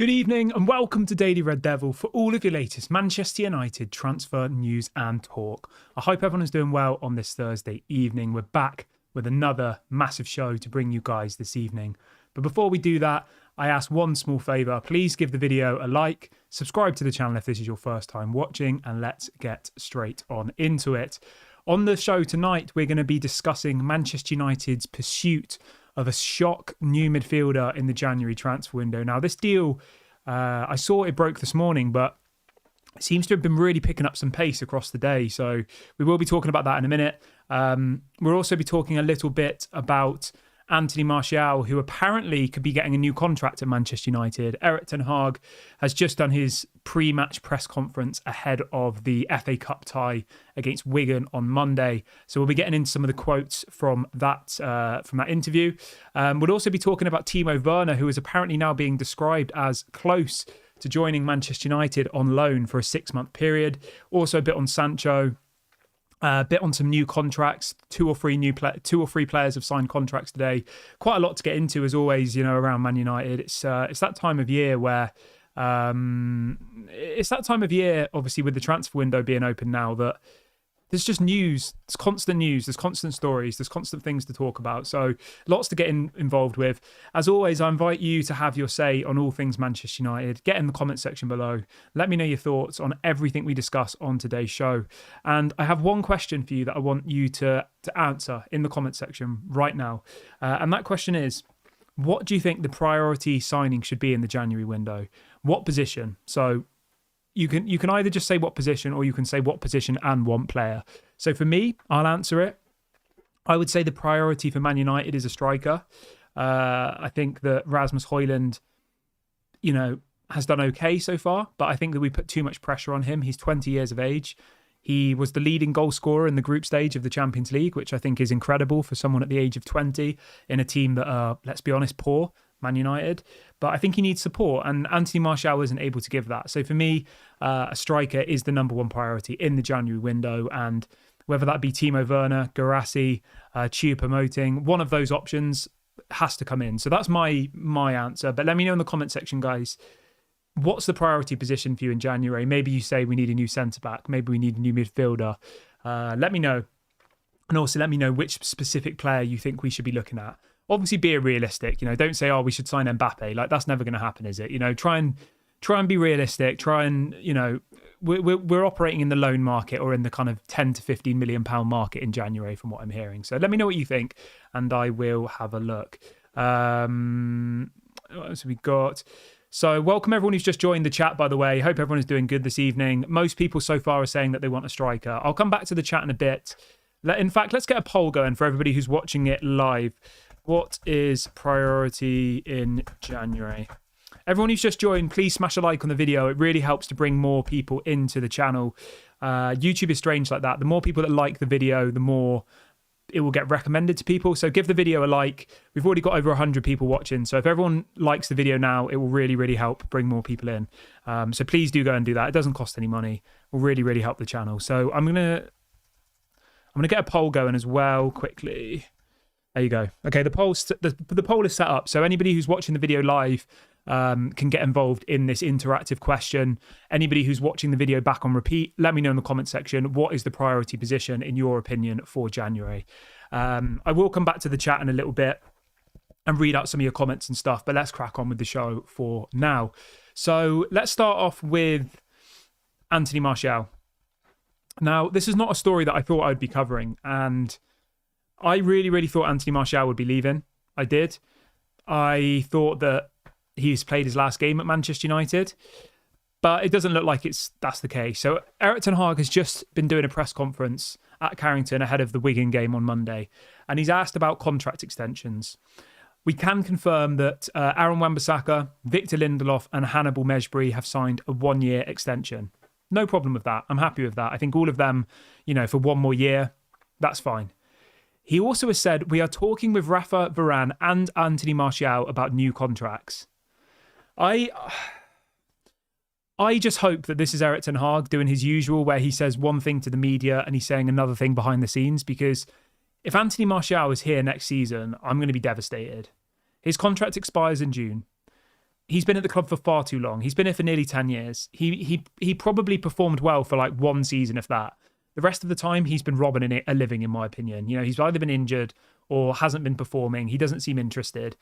Good evening and welcome to Daily Red Devil for all of your latest Manchester United transfer news and talk. I hope everyone is doing well on this Thursday evening. We're back with another massive show to bring you guys this evening. But before we do that, I ask one small favour. Please give the video a like, subscribe to the channel if this is your first time watching, and let's get straight on into it. On the show tonight, we're going to be discussing Manchester United's pursuit of a shock new midfielder in the January transfer window. Now, this deal, I saw it broke this morning, but it seems to have been really picking up some pace across the day. So we will be talking about that in a minute. We'll also be talking a little bit about Anthony Martial, who apparently could be getting a new contract at Manchester United. Erik ten Hag has just done his pre-match press conference ahead of the FA Cup tie against Wigan on Monday. So we'll be getting into some of the quotes from that interview. We'll also be talking about Timo Werner, who is apparently now being described as close to joining Manchester United on loan for a 6-month period. Also a bit on Sancho. A bit on some new contracts. Two or three players have signed contracts today. Quite a lot to get into, as always. You know, around Man United, it's that time of year where obviously with the transfer window being open now, that there's just news. There's constant news. There's constant stories. There's constant things to talk about. So lots to get involved with. As always, I invite you to have your say on all things Manchester United. Get in the comment section below. Let me know your thoughts on everything we discuss on today's show. And I have one question for you that I want you to answer in the comment section right now. And that question is, what do you think the priority signing should be in the January window? What position? So you can either just say what position, or you can say what position and one player. So for me, I'll answer it. I would say the priority for Man United is a striker. I think that Rasmus Højlund, has done okay so far, but I think that we put too much pressure on him. He's 20 years of age. He was the leading goal scorer in the group stage of the Champions League, which I think is incredible for someone at the age of 20 in a team that are, let's be honest, poor, Man United. But I think he needs support, and Anthony Martial isn't able to give that. So for me, a striker is the number one priority in the January window, and whether that be Timo Werner, Guirassy, Choupo-Moting, one of those options has to come in. So that's my answer. But let me know in the comment section, guys, what's the priority position for you in January? Maybe you say we need a new centre-back. Maybe we need a new midfielder. Let me know. And also let me know which specific player you think we should be looking at. Obviously, be realistic. Don't say, "Oh, we should sign Mbappe." Like, that's never going to happen, is it? Try and be realistic. Try and we're operating in the loan market, or in the kind of 10 to 15 million pound market in January, from what I'm hearing. So let me know what you think, and I will have a look. What else have we got? So welcome everyone who's just joined the chat, by the way. Hope everyone is doing good this evening. Most people so far are saying that they want a striker. I'll come back to the chat in a bit. In fact, let's get a poll going for everybody who's watching it live. What is priority in January? Everyone who's just joined, please smash a like on the video. It really helps to bring more people into the channel. YouTube is strange like that. The more people that like the video, the more it will get recommended to people. So give the video a like. We've already got over 100 people watching. So if everyone likes the video now, it will really, really help bring more people in. So please do go and do that. It doesn't cost any money. It will really, really help the channel. So I'm gonna get a poll going as well quickly. There you go. Okay, the poll is set up. So anybody who's watching the video live can get involved in this interactive question. Anybody who's watching the video back on repeat, let me know in the comment section, what is the priority position in your opinion for January? I will come back to the chat in a little bit and read out some of your comments and stuff, but let's crack on with the show for now. So let's start off with Anthony Martial. Now, this is not a story that I thought I would be covering, and I really, really thought Anthony Martial would be leaving. I did. I thought that he's played his last game at Manchester United, but it doesn't look like that's the case. So Erik ten Hag has just been doing a press conference at Carrington ahead of the Wigan game on Monday, and he's asked about contract extensions. We can confirm that Aaron Wan-Bissaka, Victor Lindelof and Hannibal Mejbri have signed a 1-year extension. No problem with that. I'm happy with that. I think all of them, for 1 more year, that's fine. He also has said, we are talking with Rafa Varane and Anthony Martial about new contracts. I just hope that this is Erik ten Hag doing his usual, where he says one thing to the media and he's saying another thing behind the scenes, because if Anthony Martial is here next season, I'm going to be devastated. His contract expires in June. he's been at the club for far too long. He's been here for nearly 10 years. He probably performed well for like one season, if that. The rest of the time, he's been robbing a living, in my opinion. You know, he's either been injured or hasn't been performing. He doesn't seem interested.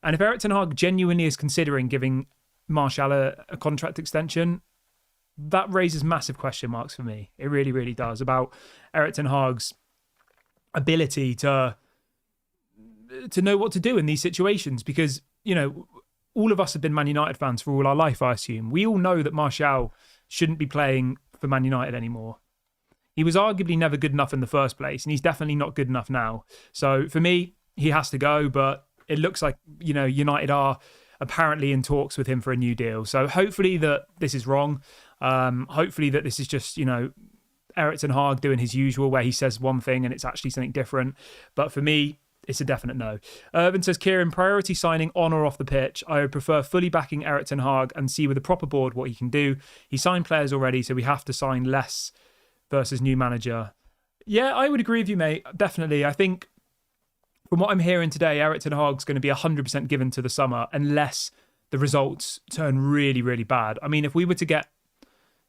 And if Erik ten Hag genuinely is considering giving Martial a contract extension, that raises massive question marks for me. It really, really does, about Erik ten Hag's ability to know what to do in these situations. Because, you know, all of us have been Man United fans for all our life, I assume. We all know that Martial shouldn't be playing for Man United anymore. He was arguably never good enough in the first place, and he's definitely not good enough now. So for me, he has to go, but it looks like, you know, United are apparently in talks with him for a new deal. So hopefully that this is wrong. Hopefully that this is just, you know, Erik ten Hag doing his usual, where he says one thing and it's actually something different. But for me, it's a definite no. Irvin says, Kieran, priority signing on or off the pitch. I would prefer fully backing Erik ten Hag and see with a proper board what he can do. He signed players already, so we have to sign less versus new manager. Yeah, I would agree with you, mate. Definitely. I think from what I'm hearing today, Erik ten Hag's going to be 100% given to the summer unless the results turn really, really bad. I mean, if we were to get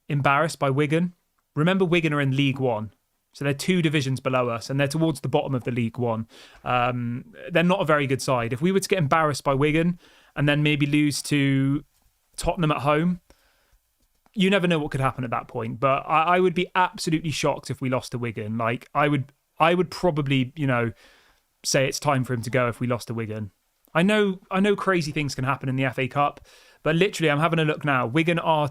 embarrassed by Wigan, remember Wigan are in League One. So they're 2 divisions below us and they're towards the bottom of the League One. They're not a very good side. If we were to get embarrassed by Wigan and then maybe lose to Tottenham at home, you never know what could happen at that point. But I would be absolutely shocked if we lost to Wigan. Like, I would probably, you know, say it's time for him to go if we lost to Wigan. I know crazy things can happen in the FA Cup, but literally I'm having a look now. Wigan are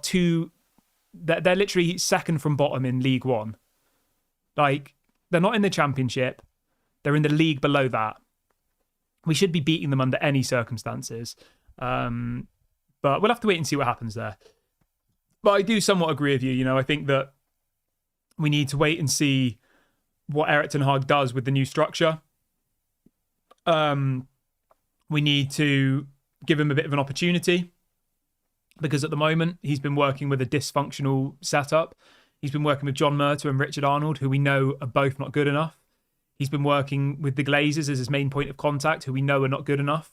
they're literally second from bottom in League One. Like, they're not in the Championship. They're in the league below that. We should be beating them under any circumstances. But we'll have to wait and see what happens there. But I do somewhat agree with you. You know, I think that we need to wait and see what Erik ten Hag does with the new structure. We need to give him a bit of an opportunity, because at the moment he's been working with a dysfunctional setup. He's been working with John Murtough and Richard Arnold, who we know are both not good enough. He's been working with the Glazers as his main point of contact, who we know are not good enough.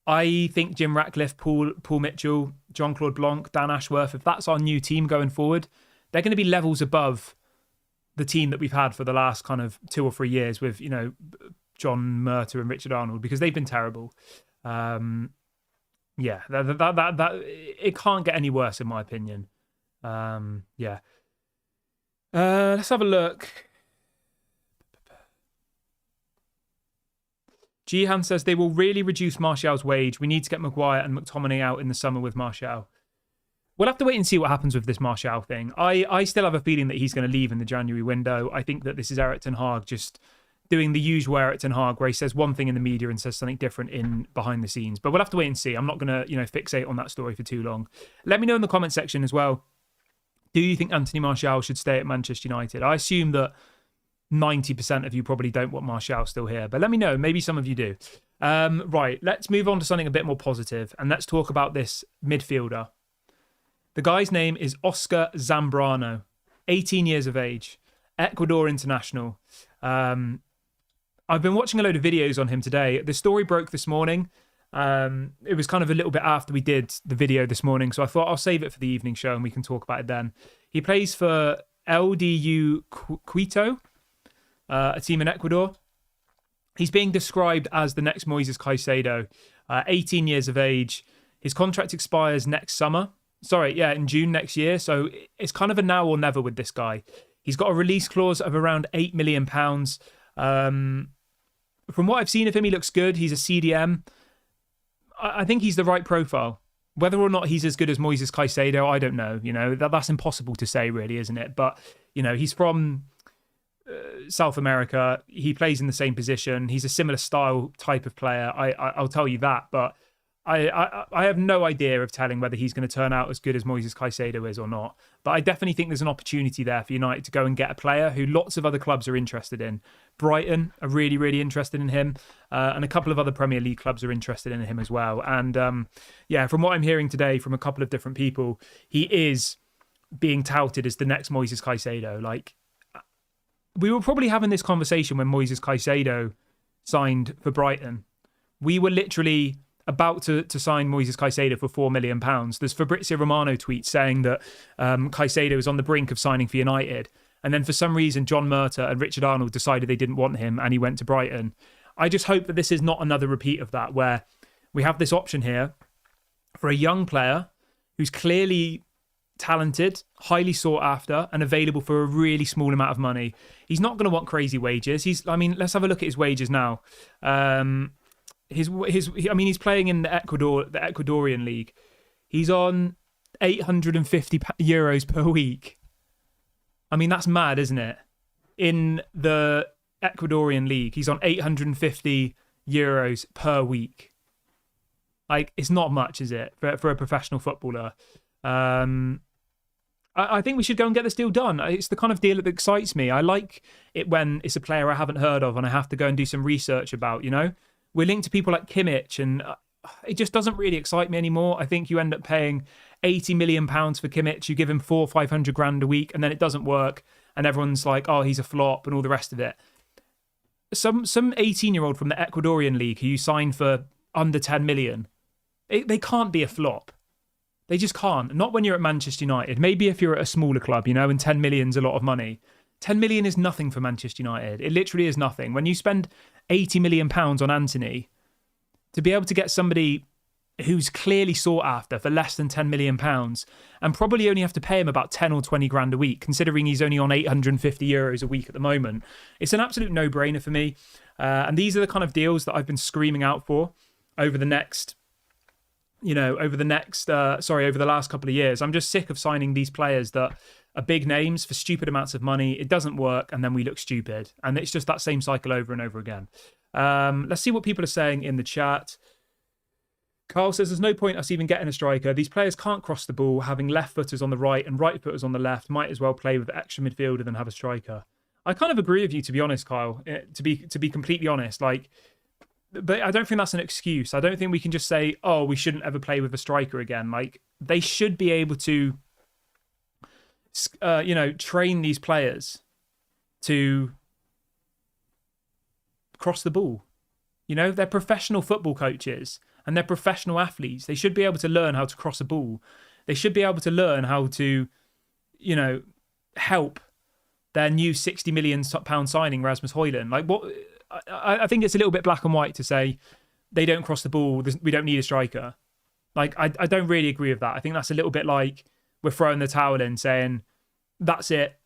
I think Jim Ratcliffe, Paul Mitchell, Jean-Claude Blanc, Dan Ashworth, if that's our new team going forward, they're going to be levels above the team that we've had for the last kind of 2 or 3 years with, you know, John Murtough and Richard Arnold, because they've been terrible. Yeah, that it can't get any worse, in my opinion. Yeah. Let's have a look. Jihan says they will really reduce Martial's wage. We need to get Maguire and McTominay out in the summer with Martial. We'll have to wait and see what happens with this Martial thing. I still have a feeling that he's going to leave in the January window. I think that this is Erik ten Hag just doing the usual Erik ten Hag, where he says one thing in the media and says something different in behind the scenes. But we'll have to wait and see. I'm not going to, fixate on that story for too long. Let me know in the comment section as well. Do you think Anthony Martial should stay at Manchester United? I assume that 90% of you probably don't want Martial still here, but let me know. Maybe some of you do. Right, let's move on to something a bit more positive, and let's talk about this midfielder. The guy's name is Oscar Zambrano, 18 years of age, Ecuador international. I've been watching a load of videos on him today. The story broke this morning. It was kind of a little bit after we did the video this morning, so I thought I'll save it for the evening show and we can talk about it then. He plays for LDU Quito, a team in Ecuador. He's being described as the next Moises Caicedo, 18 years of age. His contract expires in June next year, so it's kind of a now or never with this guy. He's got a release clause of around £8 million. From what I've seen of him, he looks good. He's a CDM. I think he's the right profile. Whether or not he's as good as Moises Caicedo, I don't know. That's impossible to say, really, isn't it? But, he's from South America. He plays in the same position. He's a similar style type of player. I'll tell you that. But I have no idea of telling whether he's going to turn out as good as Moises Caicedo is or not. But I definitely think there's an opportunity there for United to go and get a player who lots of other clubs are interested in. Brighton are really, really interested in him. And a couple of other Premier League clubs are interested in him as well. And from what I'm hearing today from a couple of different people, he is being touted as the next Moises Caicedo. Like, we were probably having this conversation when Moises Caicedo signed for Brighton. We were literally about to sign Moises Caicedo for £4 million. There's Fabrizio Romano tweets saying that Caicedo is on the brink of signing for United. And then for some reason, John Murta and Richard Arnold decided they didn't want him and he went to Brighton. I just hope that this is not another repeat of that, where we have this option here for a young player who's clearly talented, highly sought after, and available for a really small amount of money. He's not going to want crazy wages. Let's have a look at his wages now. He's playing in the Ecuadorian league. He's on €850 per week. I mean, that's mad, isn't it? In the Ecuadorian league, he's on €850 per week. Like, it's not much, is it, for a professional footballer? I think we should go and get this deal done. It's the kind of deal that excites me. I like it when it's a player I haven't heard of and I have to go and do some research about, you know? We're linked to people like Kimmich, and it just doesn't really excite me anymore. I think you end up paying £80 million for Kimmich. You give him $400,000-500,000 a week, and then it doesn't work, and everyone's like, oh, he's a flop and all the rest of it. Some 18-year-old from the Ecuadorian league who you sign for under 10 million, they can't be a flop. They just can't. Not when you're at Manchester United. Maybe if you're at a smaller club, you know, and 10 million's a lot of money. 10 million is nothing for Manchester United. It literally is nothing. When you spend £80 million on Antony, to be able to get somebody who's clearly sought after for less than £10 million, and probably only have to pay him about 10 or 20 grand a week, considering he's only on €850 a week at the moment, it's an absolute no-brainer for me. And these are the kind of deals that I've been screaming out for over the last couple of years. I'm just sick of signing these players that are big names for stupid amounts of money. It doesn't work, and then we look stupid. And it's just that same cycle over and over again. Let's see what people are saying in the chat. Carl says, there's no point us even getting a striker. These players can't cross the ball. Having left footers on the right and right footers on the left, might as well play with extra midfielder than have a striker. I kind of agree with you, to be honest, Kyle. To be completely honest, but I don't think that's an excuse. I don't think we can just say, oh, we shouldn't ever play with a striker again. Like, they should be able to, train these players to cross the ball. You know, they're professional football coaches and they're professional athletes. They should be able to learn how to cross a ball. They should be able to learn how to, help their new £60 million signing, Rasmus Højlund. Like, what? I think it's a little bit black and white to say they don't cross the ball, we don't need a striker. Like, I don't really agree with that. I think that's a little bit like we're throwing the towel in, saying, that's it,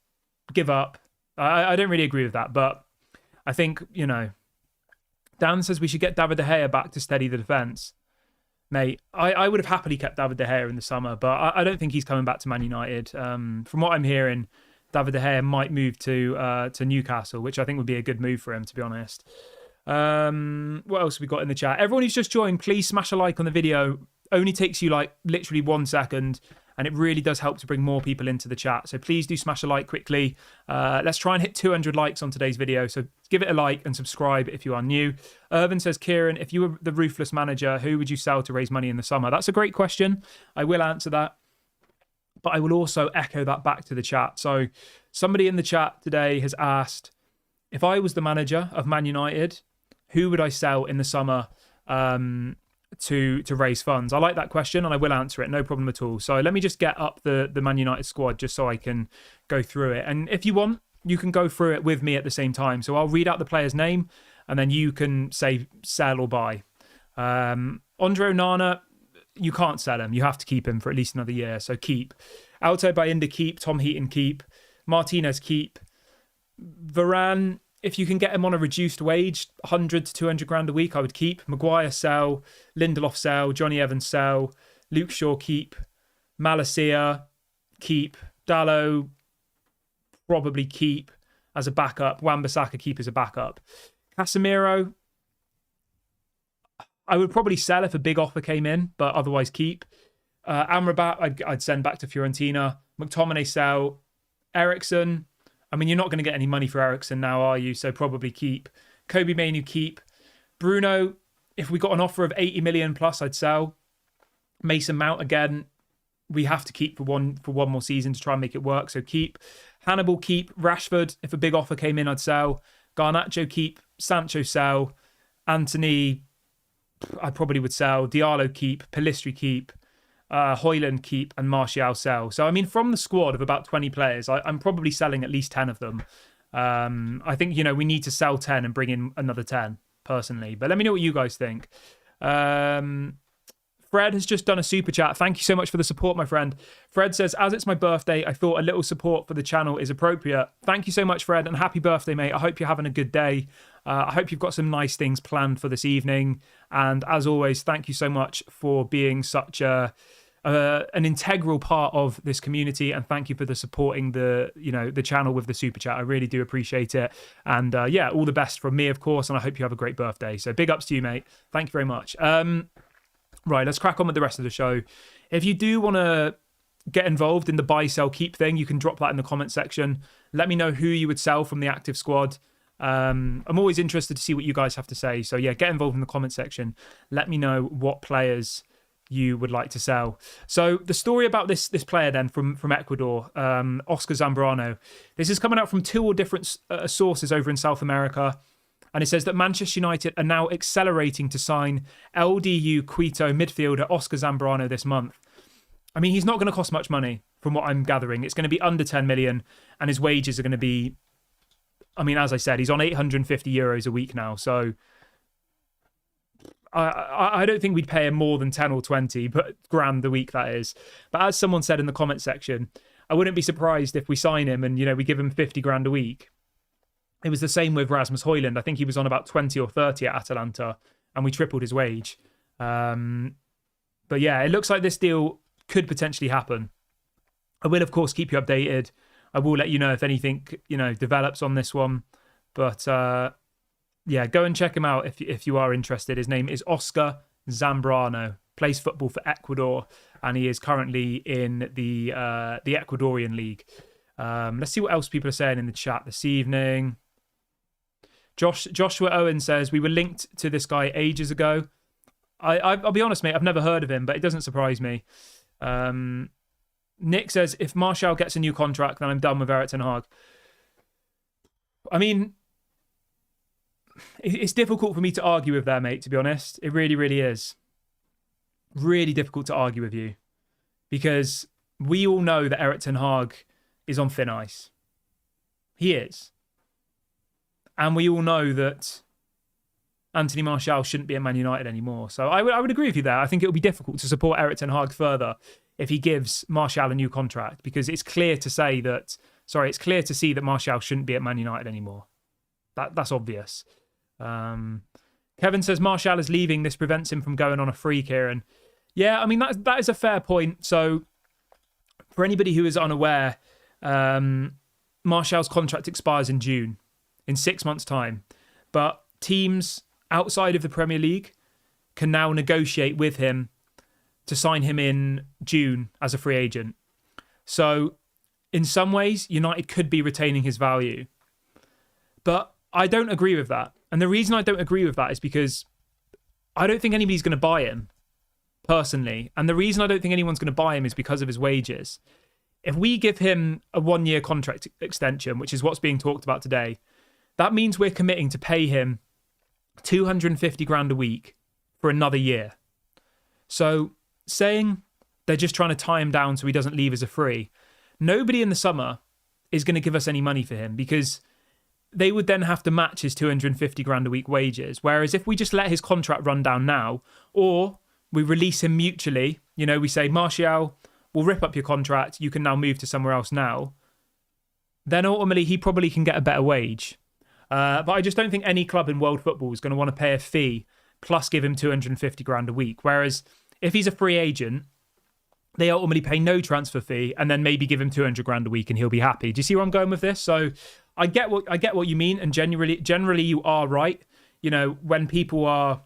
give up. I don't really agree with that, but I think, Dan says we should get David De Gea back to steady the defence. Mate, I would have happily kept David De Gea in the summer, but I don't think he's coming back to Man United. From what I'm hearing, David De Gea might move to Newcastle, which I think would be a good move for him, to be honest. What else have we got in the chat? Everyone who's just joined, please smash a like on the video. Only takes you literally 1 second, and it really does help to bring more people into the chat. So please do smash a like quickly. Let's try and hit 200 likes on today's video. So give it a like and subscribe if you are new. Irvin says, Kieran, if you were the ruthless manager, who would you sell to raise money in the summer? That's a great question. I will answer that. But I will also echo that back to the chat. So somebody in the chat today has asked, if I was the manager of Man United, who would I sell in the summer to raise funds? I like that question and I will answer it, no problem at all. So let me just get up the Man United squad just so I can go through it. And if you want, you can go through it with me at the same time. So I'll read out the player's name and then you can say sell or buy. Andre Onana, you can't sell him. You have to keep him for at least another year. So keep. Alto Bayinda, keep. Tom Heaton, keep. Martinez, keep. Varane, if you can get him on a reduced wage, 100 to 200 grand a week, I would keep. Maguire, sell. Lindelof, sell. Johnny Evans, sell. Luke Shaw, keep. Malacia, keep. Dalot, probably keep as a backup. Wan-Bissaka, keep as a backup. Casemiro, I would probably sell if a big offer came in, but otherwise keep. Amrabat, I'd send back to Fiorentina. McTominay, sell. Eriksen, I mean, you're not going to get any money for Eriksen now, are you? So probably keep. Kobe Mainoo, keep. Bruno, if we got an offer of 80 million plus, I'd sell. Mason Mount, again, we have to keep for one more season to try and make it work, so keep. Hannibal, keep. Rashford, if a big offer came in, I'd sell. Garnacho, keep. Sancho, sell. Anthony, I probably would sell. Diallo keep, Pellistri keep, Højlund keep, and Martial sell. So, I mean, from the squad of about 20 players, I'm probably selling at least 10 of them. I think, we need to sell 10 and bring in another 10, personally. But let me know what you guys think. Fred has just done a super chat. Thank you so much for the support, my friend. Fred says, as it's my birthday, I thought a little support for the channel is appropriate. Thank you so much, Fred, and happy birthday, mate. I hope you're having a good day. I hope you've got some nice things planned for this evening. And as always, thank you so much for being such an integral part of this community, and thank you for the supporting the channel with the super chat. I really do appreciate it. And all the best from me, of course, and I hope you have a great birthday. So big ups to you, mate. Thank you very much. Right, let's crack on with the rest of the show. If you do want to get involved in the buy, sell, keep thing, you can drop that in the comment section. Let me know who you would sell from the active squad. I'm always interested to see what you guys have to say. So yeah, get involved in the comment section. Let me know what players you would like to sell. So the story about this player then from Ecuador, Oscar Zambrano. This is coming out from two different sources over in South America. And it says that Manchester United are now accelerating to sign LDU Quito midfielder Oscar Zambrano this month. I mean, he's not going to cost much money from what I'm gathering. It's going to be under 10 million and his wages are going to be, I mean, as I said, he's on 850 euros a week now. So I don't think we'd pay him more than 10 or 20 but grand a week, that is. But as someone said in the comment section, I wouldn't be surprised if we sign him and, we give him 50 grand a week. It was the same with Rasmus Højlund. I think he was on about 20 or 30 at Atalanta, and we tripled his wage. But yeah, it looks like this deal could potentially happen. I will, of course, keep you updated. I will let you know if anything, develops on this one. But yeah, go and check him out if you are interested. His name is Oscar Zambrano. Plays football for Ecuador, and he is currently in the Ecuadorian league. Let's see what else people are saying in the chat this evening. Joshua Owen says, we were linked to this guy ages ago. I'll be honest, mate, I've never heard of him, but it doesn't surprise me. Nick says, if Martial gets a new contract, then I'm done with Erik ten Hag. I mean, it's difficult for me to argue with there, mate, to be honest. It really, really is. Really difficult to argue with you. Because we all know that Erik ten Hag is on thin ice. He is. And we all know that Anthony Martial shouldn't be at Man United anymore. So I would agree with you there. I think it would be difficult to support Erik ten Hag further if he gives Martial a new contract, because it's clear to see that Martial shouldn't be at Man United anymore. That's obvious. Kevin says Martial is leaving. This prevents him from going on a free, Kieran. Yeah, I mean, that is a fair point. So for anybody who is unaware, Martial's contract expires in June, in 6 months' time. But teams outside of the Premier League can now negotiate with him to sign him in June as a free agent. So in some ways, United could be retaining his value. But I don't agree with that. And the reason I don't agree with that is because I don't think anybody's going to buy him, personally. And the reason I don't think anyone's going to buy him is because of his wages. If we give him a 1-year contract extension, which is what's being talked about today, that means we're committing to pay him 250 grand a week for another year. So saying they're just trying to tie him down so he doesn't leave as a free, nobody in the summer is going to give us any money for him, because they would then have to match his 250 grand a week wages. Whereas if we just let his contract run down now, or we release him mutually, we say, Martial, we'll rip up your contract, you can now move to somewhere else now, then ultimately he probably can get a better wage. But I just don't think any club in world football is going to want to pay a fee plus give him 250 grand a week. Whereas if he's a free agent, they ultimately pay no transfer fee and then maybe give him 200 grand a week and he'll be happy. Do you see where I'm going with this? So I get what you mean, and generally you are right. When people are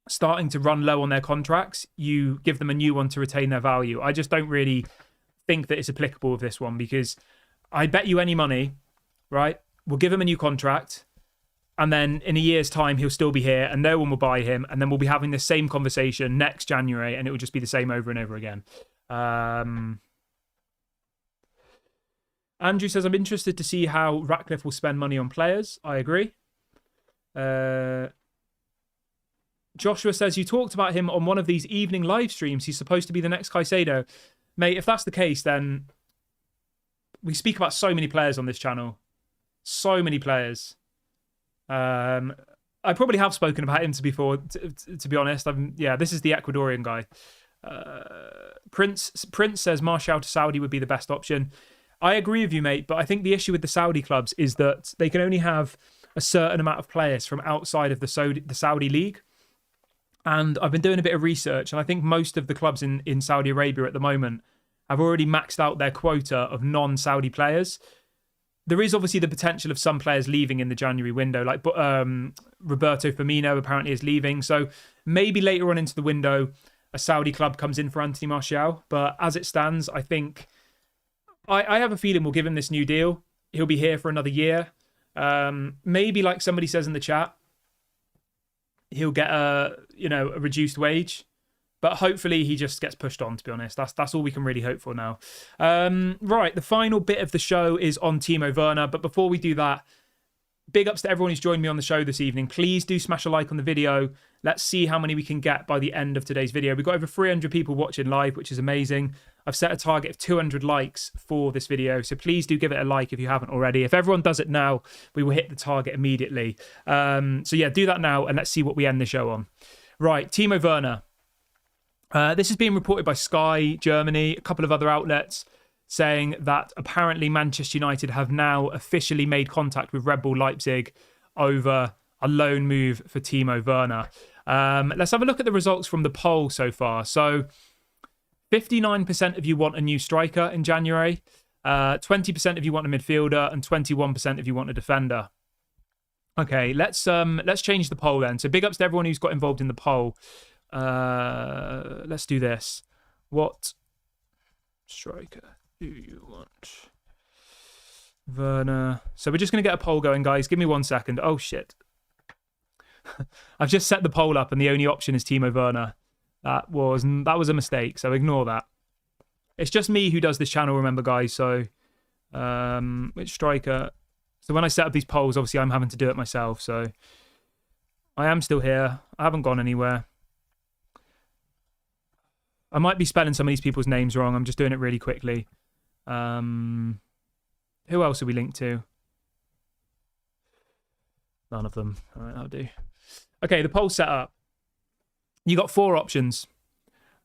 starting to run low on their contracts, you give them a new one to retain their value. I just don't really think that it's applicable with this one, because I bet you any money, right? We'll give him a new contract, and then in a year's time, he'll still be here and no one will buy him. And then we'll be having the same conversation next January and it will just be the same over and over again. Andrew says, I'm interested to see how Ratcliffe will spend money on players. I agree. Joshua says, you talked about him on one of these evening live streams. He's supposed to be the next Caicedo. Mate, if that's the case, then we speak about so many players on this channel. So many players. I probably have spoken about him before, to be honest. This is the Ecuadorian guy. Prince says Martial to Saudi would be the best option. I agree with you, mate, but I think the issue with the Saudi clubs is that they can only have a certain amount of players from outside of the Saudi league. And I've been doing a bit of research, and I think most of the clubs in Saudi Arabia at the moment have already maxed out their quota of non-Saudi players. There is obviously the potential of some players leaving in the January window, like Roberto Firmino apparently is leaving. So maybe later on into the window, a Saudi club comes in for Anthony Martial. But as it stands, I think I have a feeling we'll give him this new deal. He'll be here for another year. Maybe, like somebody says in the chat, he'll get a reduced wage. But hopefully he just gets pushed on, to be honest. That's all we can really hope for now. Right, the final bit of the show is on Timo Werner. But before we do that, big ups to everyone who's joined me on the show this evening. Please do smash a like on the video. Let's see how many we can get by the end of today's video. We've got over 300 people watching live, which is amazing. I've set a target of 200 likes for this video. So please do give it a like if you haven't already. If everyone does it now, we will hit the target immediately. So yeah, do that now and let's see what we end the show on. Right, Timo Werner. This is being reported by Sky Germany, a couple of other outlets, saying that apparently Manchester United have now officially made contact with Red Bull Leipzig over a loan move for Timo Werner. Let's have a look at the results from the poll so far. So 59% of you want a new striker in January, 20% of you want a midfielder, and 21% of you want a defender. Okay, let's change the poll then. So big ups to everyone who's got involved in the poll. Let's do this. What striker do you want? Werner. So we're just going to get a poll going, guys. Give me 1 second. Oh, shit. I've just set the poll up and the only option is Timo Werner. That was a mistake, so ignore that. It's just me who does this channel, remember, guys. So, which striker? So when I set up these polls, obviously I'm having to do it myself. So I am still here. I haven't gone anywhere. I might be spelling some of these people's names wrong. I'm just doing it really quickly. Who else are we linked to? None of them. All right, that'll do. Okay, the poll's set up. You got 4 options.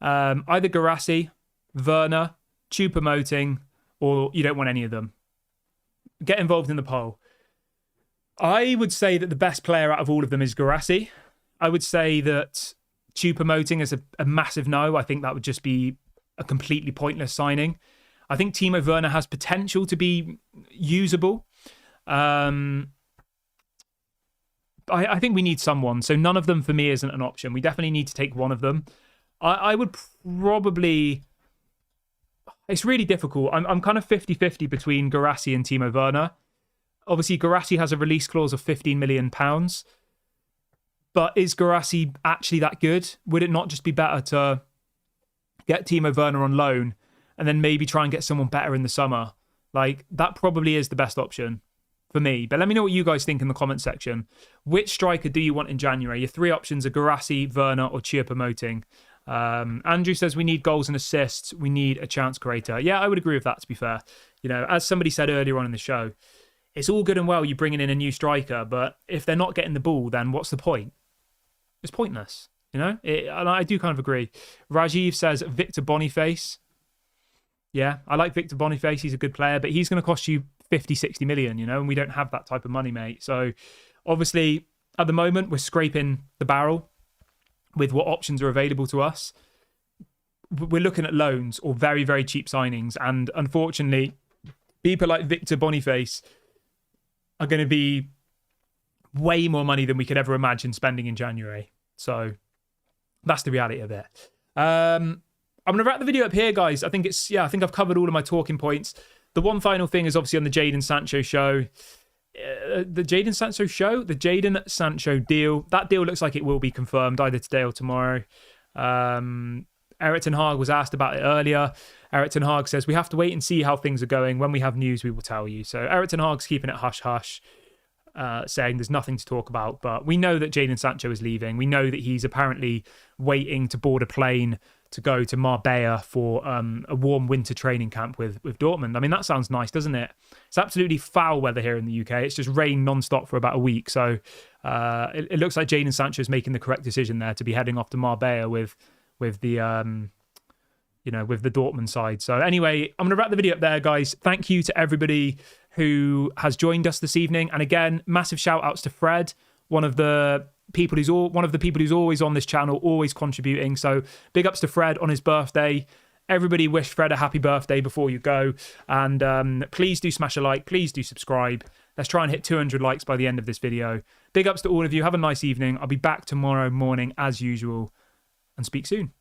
Either Guirassy, Werner, Choupo-Moting, or you don't want any of them. Get involved in the poll. I would say that the best player out of all of them is Guirassy. I would say that Choupo-Moting is a massive no. I think that would just be a completely pointless signing. I think Timo Werner has potential to be usable. I think we need someone. So none of them for me isn't an option. We definitely need to take one of them. I would probably... It's really difficult. I'm kind of 50-50 between Guirassy and Timo Werner. Obviously, Guirassy has a release clause of £15 million. But is Guirassy actually that good? Would it not just be better to get Timo Werner on loan and then maybe try and get someone better in the summer? Like, that probably is the best option for me. But let me know what you guys think in the comment section. Which striker do you want in January? Your 3 options are Guirassy, Werner, or Choupo-Moting. Andrew says we need goals and assists. We need a chance creator. Yeah, I would agree with that, to be fair. You know, as somebody said earlier on in the show, it's all good and well you bringing in a new striker, but if they're not getting the ball, then what's the point? It's pointless, you know? And I do kind of agree. Rajiv says Victor Boniface. Yeah, I like Victor Boniface. He's a good player, but he's going to cost you 50, 60 million, you know, and we don't have that type of money, mate. So obviously, at the moment, we're scraping the barrel with what options are available to us. We're looking at loans or very, very cheap signings. And unfortunately, people like Victor Boniface are going to be way more money than we could ever imagine spending in January. So that's the reality of it. I'm going to wrap the video up here, guys. I think I've covered all of my talking points. The one final thing is obviously on the Jadon Sancho show. The Jadon Sancho deal. That deal looks like it will be confirmed either today or tomorrow. Erik ten Hag was asked about it earlier. Erik ten Hag says, we have to wait and see how things are going. When we have news, we will tell you. So Erik ten Hag's keeping it hush-hush. saying there's nothing to talk about. But we know that Jadon Sancho is leaving. We know that he's apparently waiting to board a plane to go to Marbella for a warm winter training camp with Dortmund. I mean, that sounds nice, doesn't it? It's absolutely foul weather here in the UK. It's just rain non-stop for about a week. So it looks like Jadon Sancho is making the correct decision there to be heading off to Marbella with the with the Dortmund side. So anyway, I'm going to wrap the video up there, guys. Thank you to everybody who has joined us this evening. And again, massive shout outs to Fred, one of the people who's always on this channel, always contributing. So big ups to Fred on his birthday. Everybody wish Fred a happy birthday before you go. And please do smash a like. Please do subscribe. Let's try and hit 200 likes by the end of this video. Big ups to all of you. Have a nice evening. I'll be back tomorrow morning as usual, and speak soon.